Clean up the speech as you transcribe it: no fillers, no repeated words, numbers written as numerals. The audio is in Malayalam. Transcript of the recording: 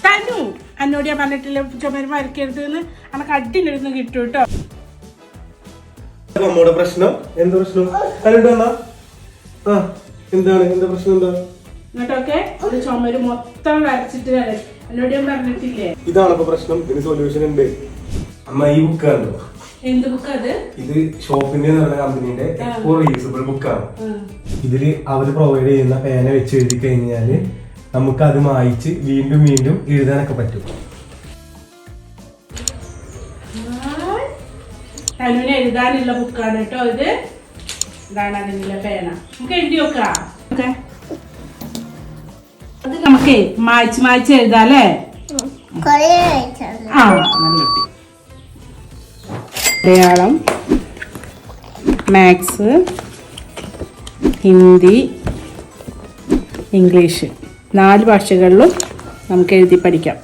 തനു എന്നോട് ഞാൻ പറഞ്ഞിട്ടില്ല ചുമര് വരയ്ക്കരുത് എന്ന് നമുക്ക് അടിയിലിരുന്ന് കിട്ടും കേട്ടോ. നമ്മുടെ പ്രശ്നം എന്താ പ്രശ്നം? എന്താണ് എന്താ പ്രശ്നം? എന്താ എന്നിട്ടൊക്കെ ഒരു ചുമര് മൊത്തം വരച്ചിട്ട് എന്നോട് ഞാൻ പറഞ്ഞിട്ടില്ലേ? ഇതാണിപ്പോ പ്രശ്നം. ഇതിന് സൊല്യൂഷൻ ഉണ്ട്. അമ്മ ഈ ബുക്കാണല്ലോ. എന്ത് ബുക്ക് അത്? ഇത് ഷോപ്പിന്റെ കമ്പനിയുടെ റീയൂസബിൾ ബുക്കാണ്. ഇതില് അവര് പ്രൊവൈഡ് ചെയ്യുന്ന പേന വെച്ച് എഴുതി കഴിഞ്ഞാല് നമുക്ക് അത് മായിച്ച് വീണ്ടും വീണ്ടും എഴുതാനൊക്കെ പറ്റും. തനുവിന് എഴുതാനുള്ള ബുക്കാണ് കേട്ടോ ഇത്. ഇതാണ് അതിനുള്ള പേന. നമുക്ക് എഴുതി വെക്കാം. അത് നമുക്ക് മായ്ച്ച് എഴുതാല്ലേ? ആ നല്ല കിട്ടി. മലയാളം, മാത്സ്, ഹിന്ദി, ഇംഗ്ലീഷ് 4 ഭാഷകളിലും നമുക്ക് എഴുതി പഠിക്കാം.